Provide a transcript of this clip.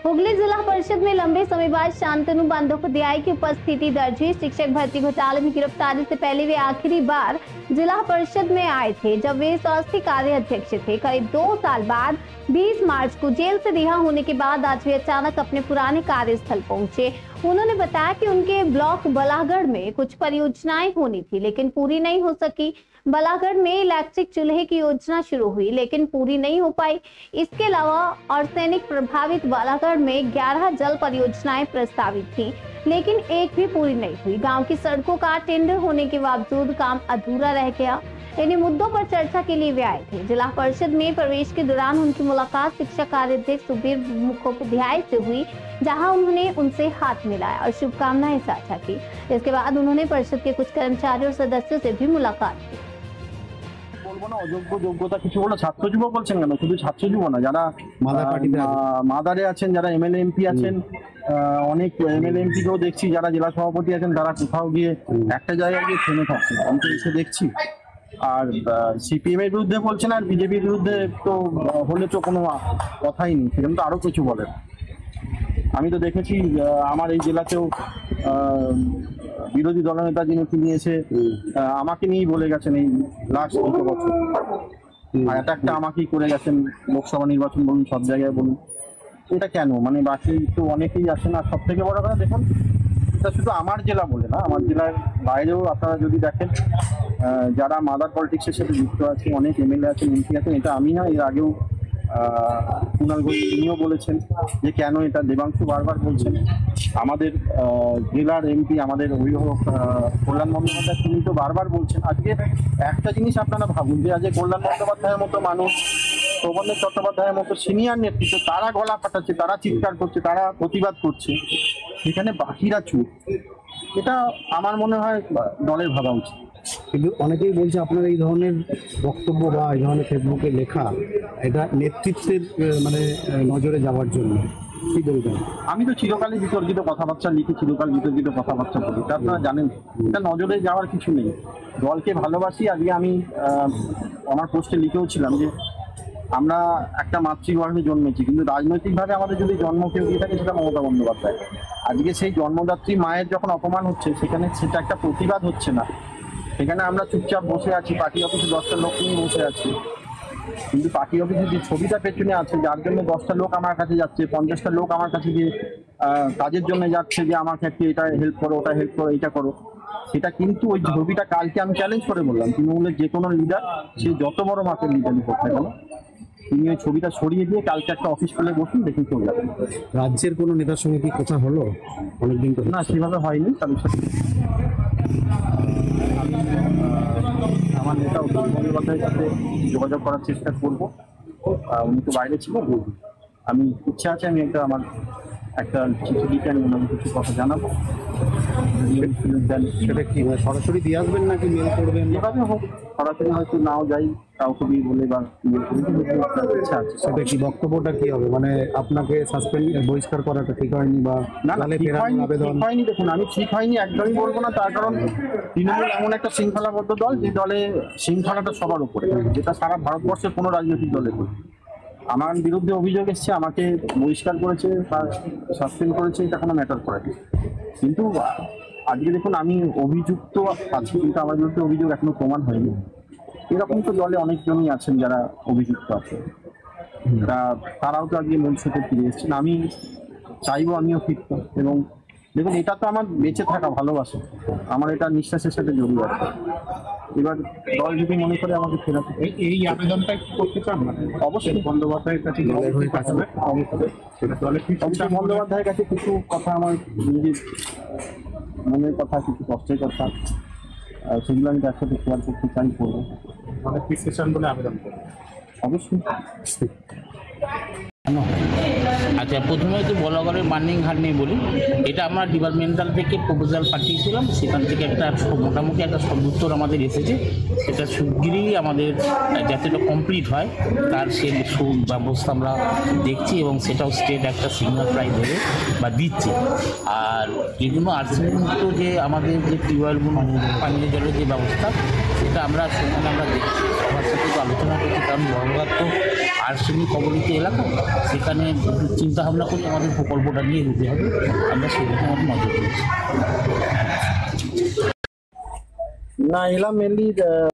हुगली जिला परिषद में लंबे समय बाद शांतनु बंदोपाध्याय की उपस्थिति दर्ज हुई। शिक्षक भर्ती घोटाले में गिरफ्तारी से पहले वे आखिरी बार जिला परिषद में आए थे जब वे स्वास्थ्य कार्य अध्यक्ष थे। करीब 2 साल बाद 20 मार्च को जेल से रिहा होने के बाद आज वे अचानक अपने पुराने कार्यस्थल पहुंचे। उन्होंने बताया कि उनके ब्लॉक बलागढ़ में कुछ परियोजनाएं होनी थी लेकिन पूरी नहीं हो सकी। बलागढ़ में इलेक्ट्रिक चूल्हे की योजना शुरू हुई लेकिन पूरी नहीं हो पाई। इसके अलावा आर्सेनिक प्रभावित बालागढ़ में 11 जल परियोजनाएं प्रस्तावित थी लेकिन एक भी पूरी नहीं हुई। गांव की सड़कों का टेंडर होने के बावजूद काम अधूरा रह गया। इन्हीं मुद्दों पर चर्चा के लिए वे आए थे। जिला परिषद में प्रवेश के दौरान उनकी मुलाकात शिक्षा कार्याध्यक्ष सुबीर मुखोपाध्याय से हुई, जहां उन्होंने उनसे हाथ मिलाया और शुभकामनाएं साझा की। इसके बाद उन्होंने परिषद के कुछ कर्मचारियों और सदस्यों से भी मुलाकात की। অযোগ্য যোগ্যতা কিছু বলে ছাত্র যুব বলছেন কেন? শুধু ছাত্র যুব না, যারা মাদারে আছেন, যারা এমএলএ এমপি আছেন, অনেক এমএলএ এমপি কেও দেখছি যারা জেলা সভাপতি আছেন, তারা কোথাও গিয়ে একটা জায়গায় গিয়ে থেমে থাকছেন। আমি তো এসে দেখছি। আর সিপিএম এর বিরুদ্ধে বলছেন আর বিজেপির বিরুদ্ধে তো হলে তো কোনো কথাই নেই, সেখানে তো আরো কিছু বলেন। আমি তো দেখেছি আমার এই জেলাতেও বিরোধী দলনেতা যিনি তিনি এসে আমাকে নিয়েই বলে গেছেন এই লাস্ট 2 বছর, আর একটা আমাকেই করে গেছেন। লোকসভা নির্বাচন বলুন, সব জায়গায় বলুন, এটা কেন? মানে বাকি তো অনেকেই আসেন। আর সব থেকে বড় কথা দেখুন, এটা শুধু আমার জেলা বলে না, আমার জেলার বাইরেও আপনারা যদি দেখেন যারা মাদার পলিটিক্সের সাথে যুক্ত আছে, অনেক এমএলএ আছেন, এমপি আছেন। এটা আমি না, এর আগেও কুণাল ঘোষ তিনিও বলেছেন যে কেন এটা, দেবাংশু বারবার বলছেন। আমাদের জেলার এমপি, আমাদের অভিভাবক কল্যাণ বন্দ্যোপাধ্যায়, তিনি তো বারবার বলছেন। আজকে একটা জিনিস আপনারা ভাবুন যে আজকে কল্যাণ বন্দ্যোপাধ্যায়ের মতো মানুষ, শোভনদেব চট্টোপাধ্যায়ের মতো সিনিয়র নেতৃত্ব, তারা গলা ফাটাচ্ছে, তারা চিৎকার করছে, তারা প্রতিবাদ করছে, সেখানে বাকিরা চুপ। এটা আমার মনে হয় দলের ভাবা উচিত। কিন্তু অনেকেই বলছে আপনার এই ধরনের বক্তব্য বা এই ধরনের ফেসবুকে লেখা এটা নেতৃত্বের মানে নজরে যাওয়ার জন্য, কি বলবেন? আমি তো চিরকালই বিতর্কিত কথাবার্তা লিখি, চিরকাল বিতর্কিত কথাবার্তা বলি, এটা আপনারা জানেন। এটা নজরে যাওয়ার কিছু নেই। দলকে ভালোবাসি। আজকে আমি আমার পোস্টে লিখেওছিলাম যে আমরা একটা মাতৃগর্ভে জন্মেছি, কিন্তু রাজনৈতিকভাবে আমাদের যদি জন্ম কেউ দিয়ে থাকে সেটা মমতা বন্দ্যোপাধ্যায়। আজকে সেই জন্মদাত্রী মায়ের যখন অপমান হচ্ছে, সেখানে সেটা একটা প্রতিবাদ হচ্ছে না, সেখানে আমরা চুপচাপ বসে আছি। পার্টি অফিসে 10টা লোক নিয়ে বসে আছি, কিন্তু পার্টি অফিসে যে ছবিটা পেছনে আছে, যার জন্য 10টা লোক আমার কাছে যাচ্ছে, 50টা লোক আমার কাছে গিয়ে কাজের জন্য যাচ্ছে যে আমাকে একটু এটা হেল্প করো, ওটা হেল্প করো, এইটা করো, সেটা কিন্তু ওই ছবিটা কালকে আমি চ্যালেঞ্জ করে বললাম, তৃণমূলের যে কোনো লিডার, সে যত বড় মাপের লিডারই হোক না কেন, তিনি ওই ছবিটা সরিয়ে দিয়ে কালকে একটা অফিস খুলে বসুন, দেখুন চলে যাবেন। রাজ্যের কোনো নেতার সঙ্গে কি কথা হলো? অনেকদিন তো না, সেভাবে হয়নি। তাদের সাথে আমার নেতা উত্তম বন্দ্যোপাধ্যায়ের সাথে যোগাযোগ করার চেষ্টা করবো। উনি তো বাইরে ছিল, আমি ইচ্ছা আছে আমি আমার একটা চিঠি লিখে আমি ওনাকে কিছু কথা জানাবো। সেটা কি সরাসরি দিয়ে আসবেন নাকি মেল করবেন? যেভাবে হোক, সরাসরি হয়তো নাও যাই, কাউকে দিয়ে বলে বা মেল করে ইচ্ছা আছে। সেটা কি বক্তব্যটা কি হবে? মানে আপনাকে সাসপেন্ড বহিষ্কার করাটা ঠিক হয়নি বা না? ঠিক হয়নি। দেখুন, আমি ঠিক হয়নি একদমই বলবো না। তার কারণ তৃণমূল এমন একটা শৃঙ্খলাবদ্ধ দল, যে দলে শৃঙ্খলাটা সবার উপরে, যেটা সারা ভারতবর্ষের কোনো রাজনৈতিক দলের নেই। আমার বিরুদ্ধে অভিযোগ এসছে, আমাকে বহিষ্কার করেছে বা সাসপেন্ড করেছে, এটা কোনো ম্যাটার করে না। কিন্তু আজকে দেখুন, আমি অভিযুক্ত আছি, কিন্তু আমার বিরুদ্ধে অভিযোগ এখনো প্রমাণ হয়নি। এরকম তো দলে অনেকজনই আছেন যারা অভিযুক্ত আছেন, তারাও তো আজকে মূল স্রোতে ফিরে এসেছেন। আমি চাইবো আমিও ফিরত। এবং দেখুন, এটা তো আমার বেঁচে থাকা ভালোবাসা, আমার এটা নিঃশ্বাসের সাথে জড়িয়ে আছে। এবার দল যদি মনে করে আমাকে ফেরাতে, এই আবেদনটা কি করতে চান? অবশ্যই বন্দ্যোপাধ্যায়ের কাছে, বন্দ্যোপাধ্যায়ের কাছে কিছু কথা, আমার নিজের মনের কথা, কিছু কষ্টের কথা, সেগুলো আমি তার সাথে শেয়ার করতে চাই, করবো। মানে ফিক্সেশন বলে আবেদন করবো অবশ্যই। আচ্ছা, প্রথমে তো বলাগড়ের বার্নিং হার নিয়ে বলি। এটা আমরা ডিপার্টমেন্টাল থেকে প্রপোজাল পাঠিয়েছিলাম, সেখান থেকে একটা মোটামুটি একটা সদুত্তর আমাদের এসেছে। সেটা শিগগিরই আমাদের যাতে এটা কমপ্লিট হয় তার সে ব্যবস্থা আমরা দেখছি, এবং সেটাও স্টেট একটা সিগন্যাল প্রায় দেবে বা দিচ্ছে। আর এগুলো আর্সেনিক মুক্ত যে আমাদের যে টিউবওয়েলগুলো, পানীয় জলের যে ব্যবস্থা, সেটা আমরা সেখানে আমরা দেখছি, সবার সাথে তো আলোচনা করছি, কারণ বড়ঘাট তো আর্সেনিক কবলিত এলাকা, সেখানে চিন্তা ভাবনা করে আমাদের প্রকল্পটা নিয়ে যেতে হবে, আমরা সেদিকে আমাদের নজর দিয়েছি। না, এলাম মেনলি